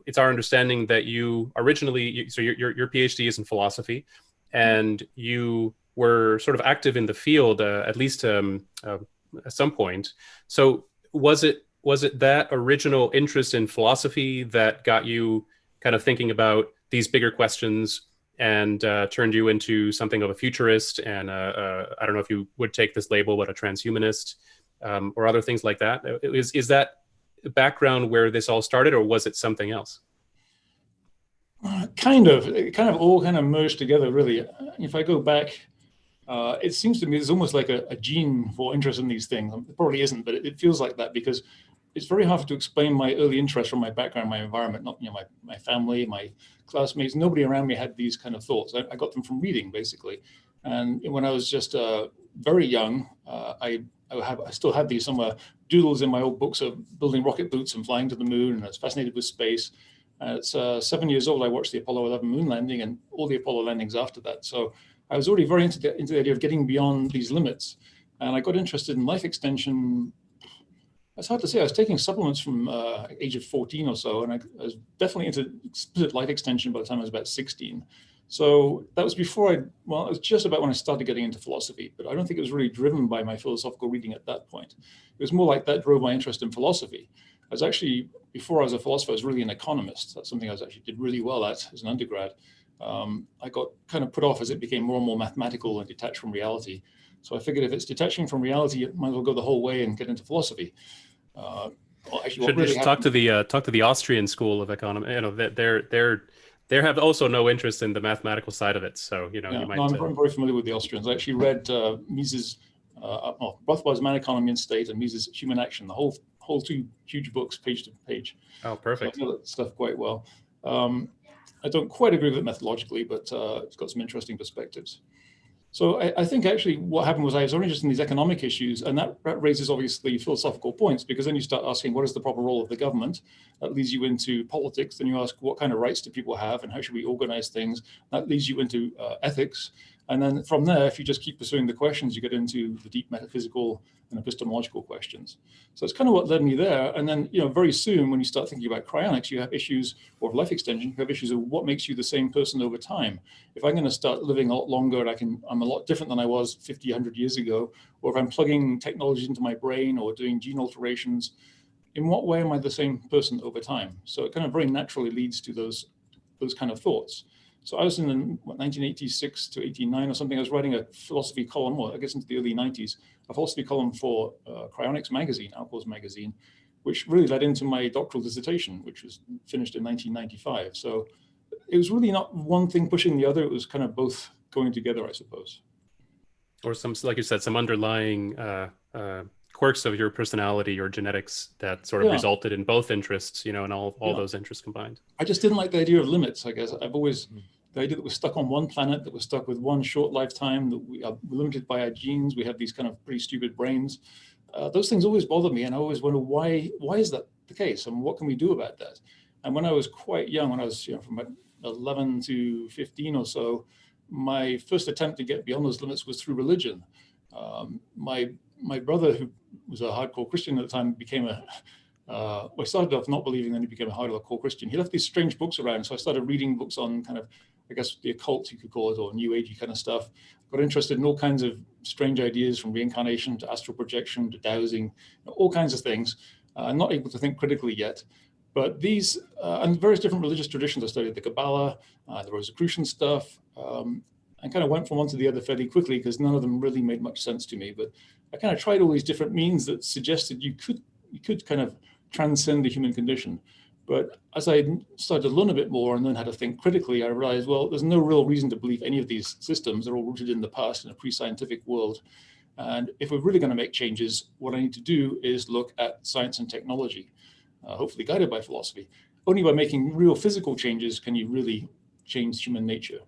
it's our understanding that you originally, so your PhD is in philosophy, and you were sort of active in the field, at least at some point. So was it that original interest in philosophy that got you kind of thinking about these bigger questions and turned you into something of a futurist? And I don't know if you would take this label, but a transhumanist, or other things like that. Is that background where this all started, or was it something else? It kind of all kind of merged together, really. If I go back, it seems to me there's almost like a gene for interest in these things. It probably isn't, but it feels like that, because it's very hard to explain my early interest from my background, my environment, not my family, my classmates. Nobody around me had these kind of thoughts. I got them from reading, basically. And when I was just very young, I still had these somewhere, doodles in my old books of building rocket boots and flying to the moon, and I was fascinated with space. At 7 years old, I watched the Apollo 11 moon landing and all the Apollo landings after that. So I was already very into the idea of getting beyond these limits. And I got interested in life extension. It's hard to say. I was taking supplements from age of 14 or so, and I was definitely into explicit life extension by the time I was about 16. So that was before it was just about when I started getting into philosophy, but I don't think it was really driven by my philosophical reading at that point. It was more like that drove my interest in philosophy. I was actually, before I was a philosopher, I was really an economist. That's something I actually did really well at as an undergrad. I got kind of put off as it became more and more mathematical and detached from reality. So I figured if it's detaching from reality, it might as well go the whole way and get into philosophy. Should really just talk to the Austrian school of economy. They have also no interest in the mathematical side of it. So you might. No, I'm very familiar with the Austrians. I actually read Mises, Rothbard's Man, Economy, and State, and Mises' Human Action, the whole two huge books, page to page. Oh, perfect. So I know that stuff quite well. I don't quite agree with it methodologically, but it's got some interesting perspectives. So I think actually what happened was I was only interested in these economic issues, and that raises obviously philosophical points, because then you start asking, what is the proper role of the government? That leads you into politics. Then you ask, what kind of rights do people have and how should we organize things? That leads you into ethics. And then from there, if you just keep pursuing the questions, you get into the deep metaphysical and epistemological questions. So it's kind of what led me there. And then, very soon when you start thinking about cryonics, you have issues, or life extension, you have issues of what makes you the same person over time. If I'm going to start living a lot longer and I'm a lot different than I was 50, 100 years ago, or if I'm plugging technology into my brain or doing gene alterations, in what way am I the same person over time? So it kind of very naturally leads to those kind of thoughts. So I was in 1986 to 89 or something. I was writing a philosophy column, or I guess into the early 90s, a philosophy column for Cryonics magazine, Alcor's magazine, which really led into my doctoral dissertation, which was finished in 1995. So it was really not one thing pushing the other. It was kind of both going together, I suppose. Or some, like you said, some underlying quirks of your personality or genetics that sort of resulted in both interests, and all those interests combined. I just didn't like the idea of limits, I guess. I've always, the idea that we're stuck on one planet, that we're stuck with one short lifetime, that we are limited by our genes, we have these kind of pretty stupid brains. Those things always bother me, and I always wonder why is that the case, and what can we do about that? And when I was quite young, when I was from about 11 to 15 or so, my first attempt to get beyond those limits was through religion. My brother, who was a hardcore Christian at the time, became I started off not believing, then he became a hardcore Christian. He left these strange books around, so I started reading books on kind of, I guess, the occult, you could call it, or new agey kind of stuff. Got interested in all kinds of strange ideas, from reincarnation to astral projection to dowsing, all kinds of things. I'm not able to think critically yet. But these, and various different religious traditions, I studied the Kabbalah, the Rosicrucian stuff, and kind of went from one to the other fairly quickly, because none of them really made much sense to me. But I kind of tried all these different means that suggested you could kind of transcend the human condition. But as I started to learn a bit more and learn how to think critically, I realized, well, there's no real reason to believe any of these systems. They're all rooted in the past, in a pre-scientific world. And if we're really going to make changes, what I need to do is look at science and technology, hopefully guided by philosophy. Only by making real physical changes can you really change human nature.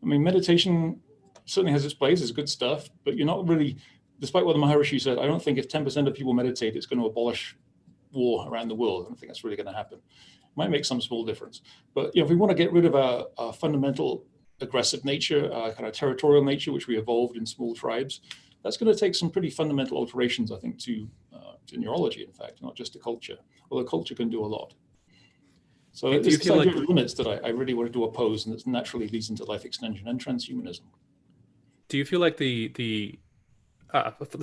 I mean, meditation certainly has its place, it's good stuff, but you're not really, despite what the Maharishi said, I don't think if 10% of people meditate, it's going to abolish war around the world. I don't think that's really going to happen. It might make some small difference. But if we want to get rid of our fundamental aggressive nature, kind of territorial nature, which we evolved in small tribes, that's going to take some pretty fundamental alterations, I think, to neurology, in fact, not just to culture, although culture can do a lot. So Do you it's this feel like idea of limits that I really wanted to oppose, and it naturally leads into life extension and transhumanism. the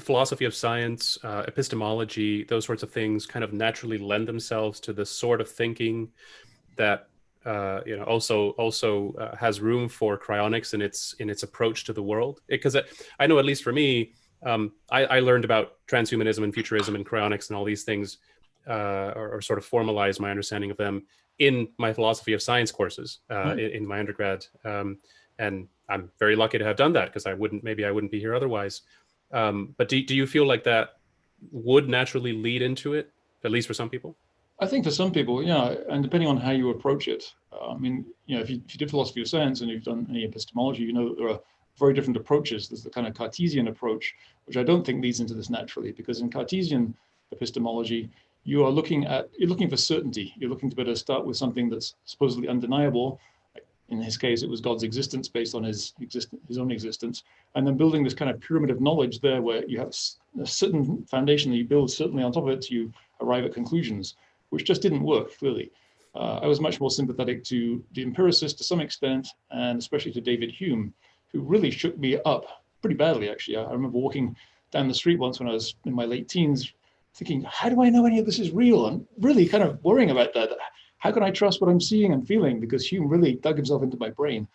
philosophy of science, epistemology, those sorts of things kind of naturally lend themselves to the sort of thinking that also has room for cryonics in its approach to the world? Because I know, at least for me, I learned about transhumanism and futurism and cryonics and all these things, or sort of formalized my understanding of them in my philosophy of science courses in my undergrad, and I'm very lucky to have done that, because I wouldn't be here otherwise. But do you feel like that would naturally lead into it, at least for some people? I think for some people, yeah, and depending on how you approach it. I mean, if you did philosophy of science and you've done any epistemology, you know that there are very different approaches. There's the kind of Cartesian approach, which I don't think leads into this naturally, because in Cartesian epistemology, you're looking for certainty. You're looking to better start with something that's supposedly undeniable. In his case, it was God's existence based on his own existence, and then building this kind of pyramid of knowledge there, where you have a certain foundation that you build certainly on top of it to arrive at conclusions, which just didn't work, clearly. I was much more sympathetic to the empiricists to some extent, and especially to David Hume, who really shook me up pretty badly, actually. I remember walking down the street once when I was in my late teens, thinking, how do I know any of this is real? And really kind of worrying about that. How can I trust what I'm seeing and feeling? Because Hume really dug himself into my brain.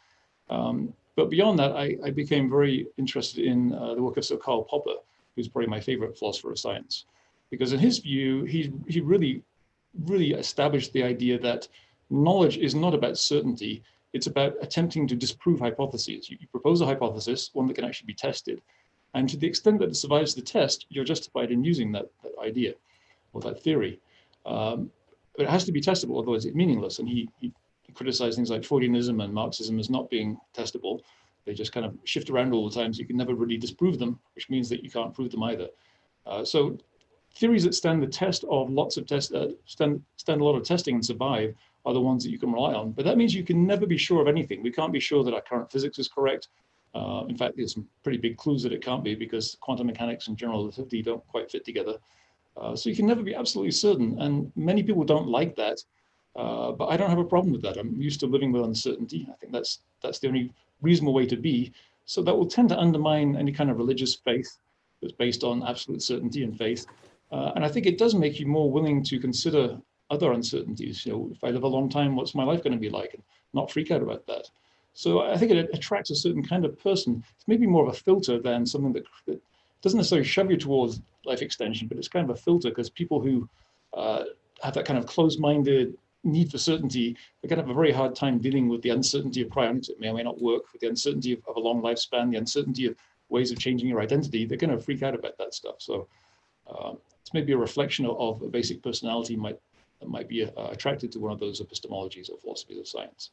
But beyond that, I became very interested in the work of Sir Karl Popper, who's probably my favorite philosopher of science. Because in his view, he really established the idea that knowledge is not about certainty. It's about attempting to disprove hypotheses. You propose a hypothesis, one that can actually be tested. And to the extent that it survives the test, you're justified in using that idea or that theory. But it has to be testable, otherwise it's meaningless. And he criticized things like Freudianism and Marxism as not being testable. They just kind of shift around all the time, so you can never really disprove them, which means that you can't prove them either. So theories that stand the test of lots of stand a lot of testing and survive are the ones that you can rely on. But that means you can never be sure of anything. We can't be sure that our current physics is correct. In fact, there's some pretty big clues that it can't be, because quantum mechanics and general relativity don't quite fit together. So you can never be absolutely certain. And many people don't like that. But I don't have a problem with that. I'm used to living with uncertainty. I think that's the only reasonable way to be. So that will tend to undermine any kind of religious faith that's based on absolute certainty and faith. And I think it does make you more willing to consider other uncertainties. If I live a long time, what's my life going to be like? And not freak out about that. So I think it attracts a certain kind of person. It's maybe more of a filter than something that doesn't necessarily shove you towards life extension, but it's kind of a filter, because people who have that kind of closed-minded need for certainty, they're going to have a very hard time dealing with the uncertainty of cryonics. It may or may not work, with the uncertainty of a long lifespan, the uncertainty of ways of changing your identity. They're going to freak out about that stuff. So it's maybe a reflection of a basic personality that might be attracted to one of those epistemologies or philosophies of science.